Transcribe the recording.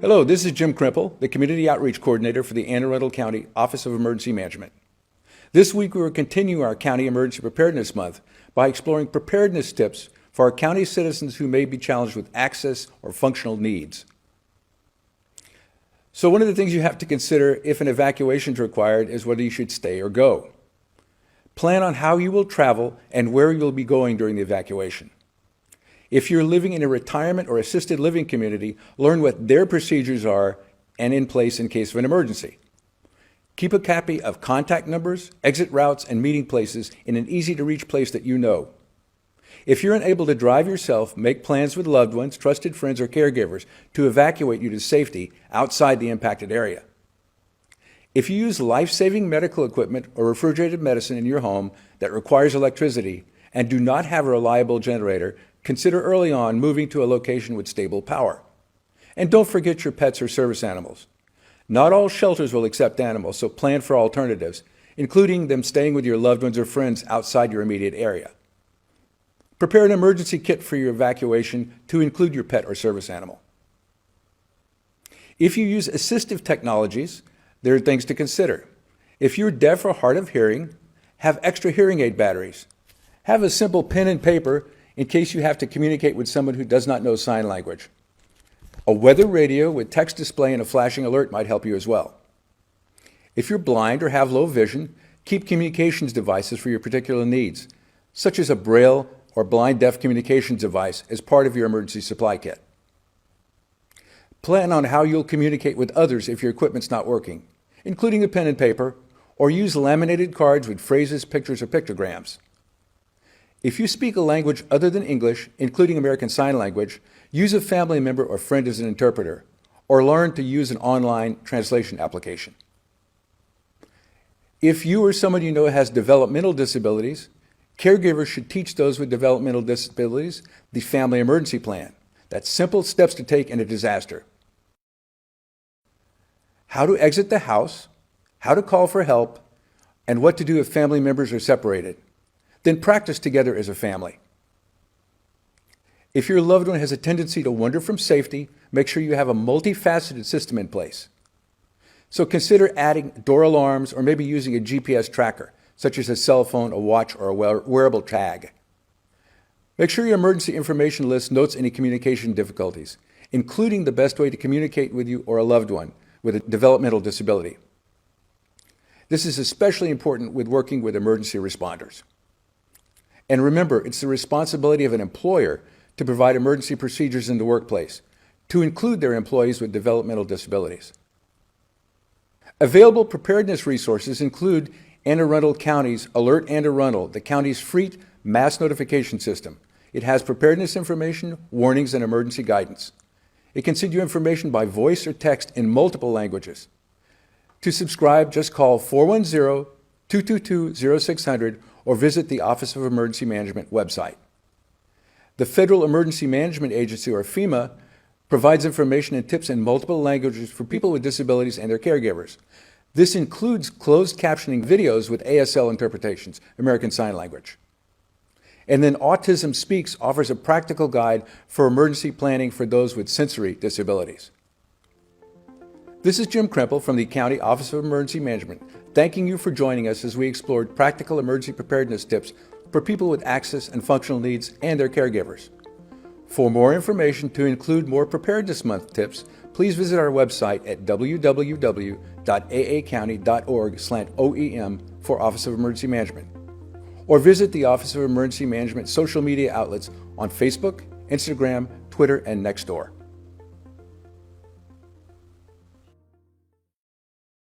Hello, this is Jim Krimple, the Community Outreach Coordinator for the Anne Arundel County Office of Emergency Management. This week we will continue our County Emergency Preparedness Month by exploring preparedness tips for our county citizens who may be challenged with access or functional needs. So one of the things you have to consider if an evacuation is required is whether you should stay or go. Plan on how you will travel and where you will be going during the evacuation. If you're living in a retirement or assisted living community, learn what their procedures are and in place in case of an emergency. Keep a copy of contact numbers, exit routes, and meeting places in an easy-to-reach place that you know. If you're unable to drive yourself, make plans with loved ones, trusted friends, or caregivers to evacuate you to safety outside the impacted area. If you use life-saving medical equipment or refrigerated medicine in your home that requires electricity and do not have a reliable generator, consider early on moving to a location with stable power. And don't forget your pets or service animals. Not all shelters will accept animals, so plan for alternatives, including them staying with your loved ones or friends outside your immediate area. Prepare an emergency kit for your evacuation to include your pet or service animal. If you use assistive technologies, there are things to consider. If you're deaf or hard of hearing, have extra hearing aid batteries. Have a simple pen and paper in case you have to communicate with someone who does not know sign language. A weather radio with text display and a flashing alert might help you as well. If you're blind or have low vision, keep communications devices for your particular needs, such as a Braille or blind deaf communications device as part of your emergency supply kit. Plan on how you'll communicate with others if your equipment's not working, including a pen and paper, or use laminated cards with phrases, pictures, or pictograms. If you speak a language other than English, including American Sign Language, use a family member or friend as an interpreter, or learn to use an online translation application. If you or someone you know has developmental disabilities, caregivers should teach those with developmental disabilities the family emergency plan. That's simple steps to take in a disaster. How to exit the house, how to call for help, and what to do if family members are separated. Then practice together as a family. If your loved one has a tendency to wander from safety, make sure you have a multifaceted system in place. So consider adding door alarms or maybe using a GPS tracker, such as a cell phone, a watch, or a wearable tag. Make sure your emergency information list notes any communication difficulties, including the best way to communicate with you or a loved one with a developmental disability. This is especially important with working with emergency responders. And remember, it's the responsibility of an employer to provide emergency procedures in the workplace, to include their employees with developmental disabilities. Available preparedness resources include Anne Arundel County's Alert Anne Arundel, the county's free mass notification system. It has preparedness information, warnings, and emergency guidance. It can send you information by voice or text in multiple languages. To subscribe, just call 410-222-0600 or visit the Office of Emergency Management website. The Federal Emergency Management Agency, or FEMA, provides information and tips in multiple languages for people with disabilities and their caregivers. This includes closed captioning videos with ASL interpretations, American Sign Language. And then Autism Speaks offers a practical guide for emergency planning for those with sensory disabilities. This is Jim Krimple from the County Office of Emergency Management, thanking you for joining us as we explored practical emergency preparedness tips for people with access and functional needs and their caregivers. For more information to include more Preparedness Month tips, please visit our website at www.aacounty.org/OEM for Office of Emergency Management, or visit the Office of Emergency Management social media outlets on Facebook, Instagram, Twitter, and Nextdoor.